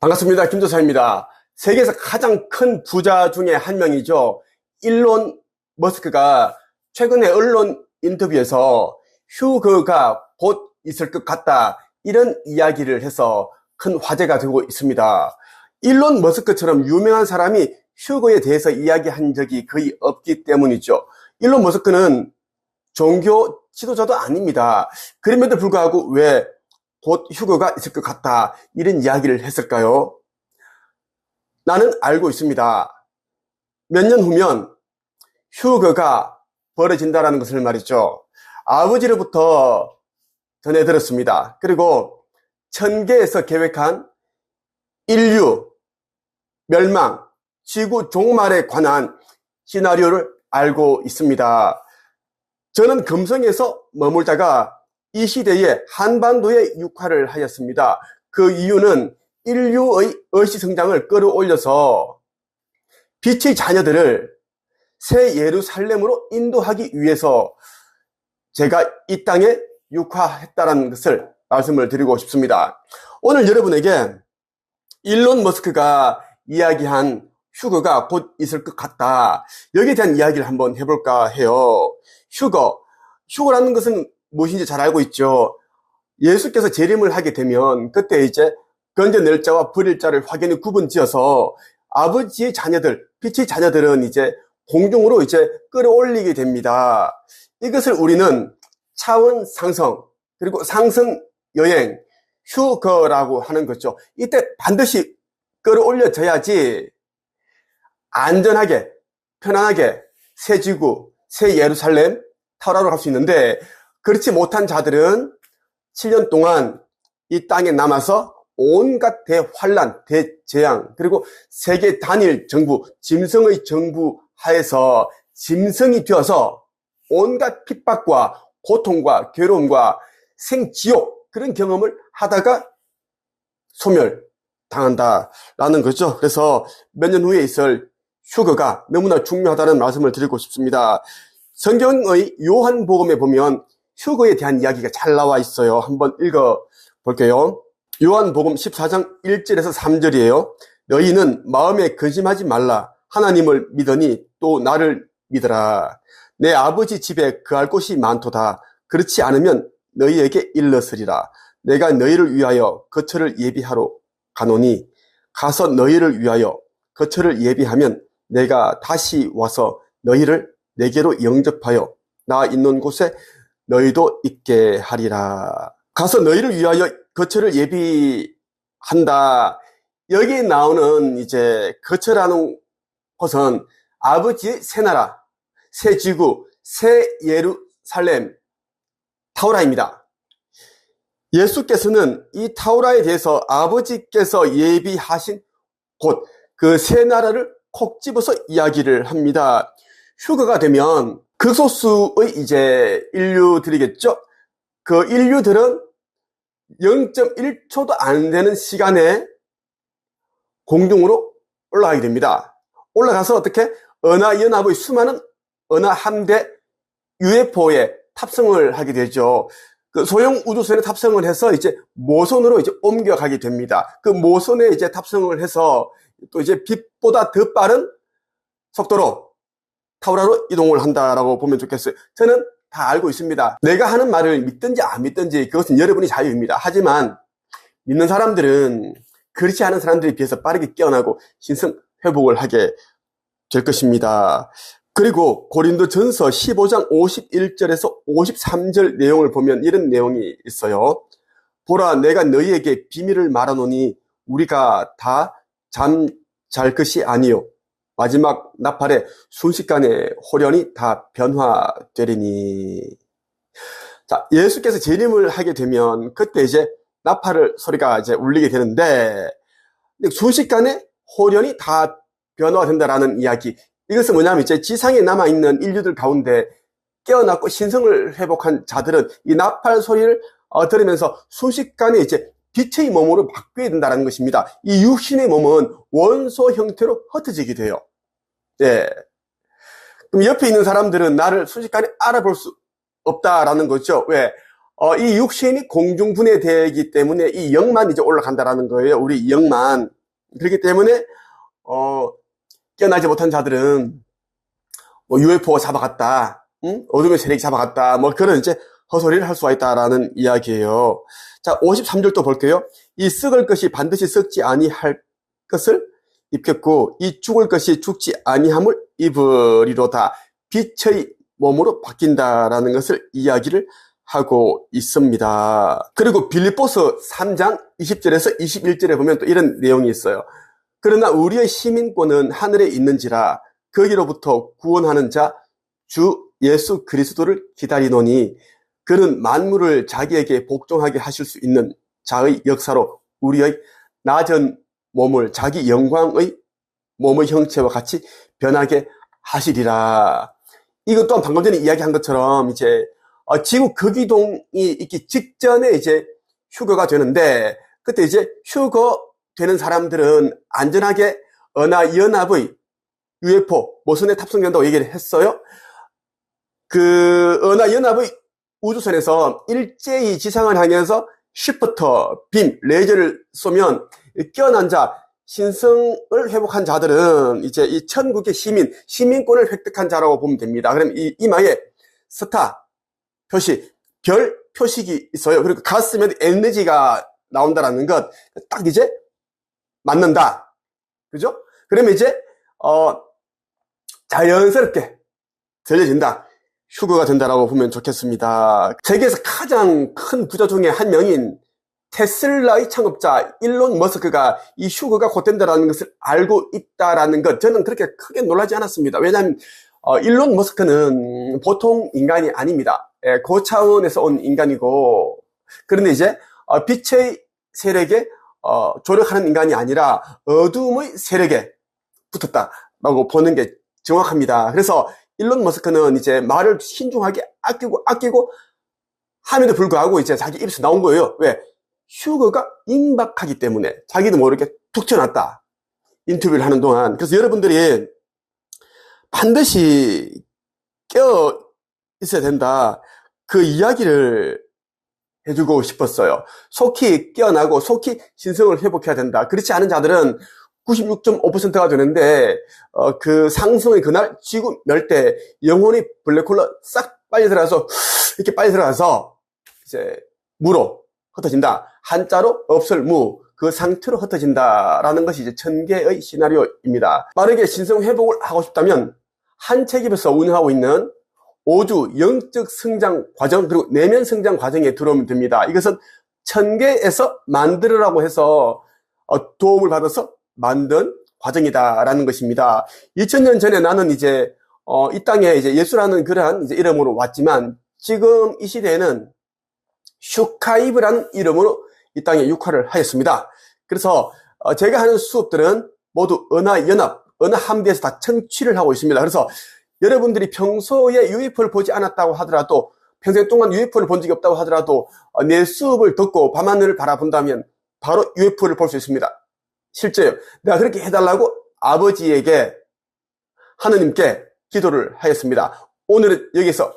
반갑습니다. 김도사입니다. 세계에서 가장 큰 부자 중에 한 명이죠. 일론 머스크가 최근에 언론 인터뷰에서 휴거가 곧 있을 것 같다, 이런 이야기를 해서 큰 화제가 되고 있습니다. 일론 머스크처럼 유명한 사람이 휴거에 대해서 이야기한 적이 거의 없기 때문이죠. 일론 머스크는 종교 지도자도 아닙니다. 그럼에도 불구하고 왜 곧 휴거가 있을 것 같다, 이런 이야기를 했을까요? 나는 알고 있습니다. 몇 년 후면 휴거가 벌어진다는 것을 말이죠. 아버지로부터 전해 들었습니다. 그리고 천계에서 계획한 인류 멸망, 지구 종말에 관한 시나리오를 알고 있습니다. 저는 금성에서 머물다가 이 시대에 한반도에 육화를 하였습니다. 그 이유는 인류의 어시성장을 끌어올려서 빛의 자녀들을 새 예루살렘으로 인도하기 위해서 제가 이 땅에 육화했다는 것을 말씀을 드리고 싶습니다. 오늘 여러분에게 일론 머스크가 이야기한 휴거가 곧 있을 것 같다, 여기에 대한 이야기를 한번 해볼까 해요. 휴거라는 것은 무엇인지 잘 알고 있죠. 예수께서 재림을 하게 되면 그때 이제 건져낼 자와 버릴 자를 확연히 구분지어서 아버지의 자녀들, 빛의 자녀들은 이제 공중으로 이제 끌어올리게 됩니다. 이것을 우리는 차원 상승, 그리고 상승 여행, 휴거라고 하는 거죠. 이때 반드시 끌어올려져야지 안전하게, 편안하게 새 지구, 새 예루살렘 타락을 할 수 있는데, 그렇지 못한 자들은 7년 동안 이 땅에 남아서 온갖 대환란, 대재앙, 그리고 세계 단일 정부, 짐승의 정부 하에서 짐승이 되어서 온갖 핍박과 고통과 괴로움과 생지옥, 그런 경험을 하다가 소멸당한다라는 거죠. 그래서 몇 년 후에 있을 휴거가 너무나 중요하다는 말씀을 드리고 싶습니다. 성경의 요한복음에 보면 휴거에 대한 이야기가 잘 나와 있어요. 한번 읽어볼게요. 요한복음 14장 1절에서 3절이에요. 너희는 마음에 근심하지 말라. 하나님을 믿으니 또 나를 믿으라. 내 아버지 집에 거할 곳이 많도다. 그렇지 않으면 너희에게 일렀으리라. 내가 너희를 위하여 거처를 예비하러 가노니 가서 너희를 위하여 거처를 예비하면 내가 다시 와서 너희를 내게로 영접하여 나 있는 곳에 너희도 있게 하리라. 가서 너희를 위하여 거처를 예비한다. 여기에 나오는 이제 거처라는 것은 아버지의 새 나라, 새 지구, 새 예루살렘 타우라입니다. 예수께서는 이 타우라에 대해서 아버지께서 예비하신 곳, 그 새 나라를 콕 집어서 이야기를 합니다. 휴거가 되면 극소수의 이제 인류들이겠죠. 그 인류들은 0.1초도 안 되는 시간에 공중으로 올라가게 됩니다. 올라가서 어떻게 은하연합의 수많은 은하함대 UFO에 탑승을 하게 되죠. 그 소형 우주선에 탑승을 해서 이제 모선으로 이제 옮겨가게 됩니다. 그 모선에 이제 탑승을 해서 또 이제 빛보다 더 빠른 속도로 타우라로 이동을 한다라고 보면 좋겠어요. 저는 다 알고 있습니다. 내가 하는 말을 믿든지 안 믿든지 그것은 여러분의 자유입니다. 하지만 믿는 사람들은 그렇지 않은 사람들에 비해서 빠르게 깨어나고 신성 회복을 하게 될 것입니다. 그리고 고린도전서 15장 51절에서 53절 내용을 보면 이런 내용이 있어요. 보라, 내가 너희에게 비밀을 말하노니 우리가 다 잠 잘 것이 아니요 마지막 나팔에 순식간에 호련히 다 변화되리니. 자, 예수께서 재림을 하게 되면 그때 이제 나팔을 소리가 이제 울리게 되는데, 순식간에 호련히 다 변화가 된다라는 이야기. 이것은 뭐냐면 이제 지상에 남아있는 인류들 가운데 깨어났고 신성을 회복한 자들은 이 나팔 소리를 들으면서 순식간에 이제 빛의 몸으로 바뀌게 된다는 것입니다. 이 육신의 몸은 원소 형태로 흩어지게 돼요. 예. 그럼 옆에 있는 사람들은 나를 순식간에 알아볼 수 없다라는 거죠. 왜? 이 육신이 공중분해되기 때문에 이 영만 이제 올라간다라는 거예요. 우리 영만. 그렇기 때문에, 깨어나지 못한 자들은, UFO가 잡아갔다, 어둠의 세력이 잡아갔다, 그런 이제 헛소리를 할 수가 있다라는 이야기예요. 자, 53절도 볼게요. 이 썩을 것이 반드시 썩지 아니할 것을 입혔고, 이 죽을 것이 죽지 아니함을 입으리로다. 빛의 몸으로 바뀐다라는 것을 이야기를 하고 있습니다. 그리고 빌립보서 3장 20절에서 21절에 보면 또 이런 내용이 있어요. 그러나 우리의 시민권은 하늘에 있는지라 거기로부터 구원하는 자 주 예수 그리스도를 기다리노니 그는 만물을 자기에게 복종하게 하실 수 있는 자의 역사로 우리의 낮은 몸을 자기 영광의 몸의 형체와 같이 변하게 하시리라. 이것 또한 방금 전에 이야기한 것처럼 이제 지구 극이동이 있기 직전에 이제 휴거가 되는데, 그때 이제 휴거되는 사람들은 안전하게 은하연합의 UFO 모선에 탑승된다고 얘기를 했어요. 그 은하연합의 우주선에서 일제히 지상을 향해서 쉬프터, 빔, 레이저를 쏘면 깨어난 자, 신성을 회복한 자들은 이제 이 천국의 시민권을 획득한 자라고 보면 됩니다. 그럼 이 이마에 스타 표시, 별 표식이 있어요. 그리고 가슴에 에너지가 나온다라는 것, 딱 이제 맞는다. 그죠? 그러면 이제, 자연스럽게 들려진다. 휴거가 된다라고 보면 좋겠습니다. 세계에서 가장 큰 부자 중에 한 명인 테슬라의 창업자 일론 머스크가 이 휴거가 곧 된다라는 것을 알고 있다라는 것, 저는 그렇게 크게 놀라지 않았습니다. 왜냐하면 일론 머스크는 보통 인간이 아닙니다. 그 차원에서 온 인간이고, 그런데 이제 빛의 세력에 조력하는 인간이 아니라 어둠의 세력에 붙었다라고 보는 게 정확합니다. 그래서 일론 머스크는 이제 말을 신중하게 아끼고 함에도 불구하고 이제 자기 입에서 나온 거예요. 왜? 휴거가 임박하기 때문에 자기도 모르게 툭 튀어났다. 인터뷰를 하는 동안. 그래서 여러분들이 반드시 깨어 있어야 된다. 그 이야기를 해주고 싶었어요. 속히 깨어나고 속히 신성을 회복해야 된다. 그렇지 않은 자들은 96.5%가 되는데 그 상승의 그날 지구 멸때 영혼이 블랙홀로 싹 빨리 들어가서 이렇게 빨리 들어가서 이제 무로 흩어진다. 한자로 없을 무, 그 상태로 흩어진다라는 것이 이제 천계의 시나리오입니다. 빠르게 신성 회복을 하고 싶다면 한 책임에서 운영하고 있는 5주 영적 성장 과정, 그리고 내면 성장 과정에 들어오면 됩니다. 이것은 천계에서 만들으라고 해서 도움을 받아서 만든 과정이다라는 것입니다. 2000년 전에 나는 이제 이 땅에 이제 예수라는 그러한 이제 이름으로 왔지만, 지금 이 시대에는 슈카이브라는 이름으로 이 땅에 육화를 하였습니다. 그래서 제가 하는 수업들은 모두 은하연합, 은하함대에서 다 청취를 하고 있습니다. 그래서 여러분들이 평소에 UFO를 보지 않았다고 하더라도, 평생 동안 UFO를 본 적이 없다고 하더라도 내 수업을 듣고 밤하늘을 바라본다면 바로 UFO를 볼 수 있습니다. 실제요. 내가 그렇게 해달라고 아버지에게, 하느님께 기도를 하였습니다. 오늘은 여기서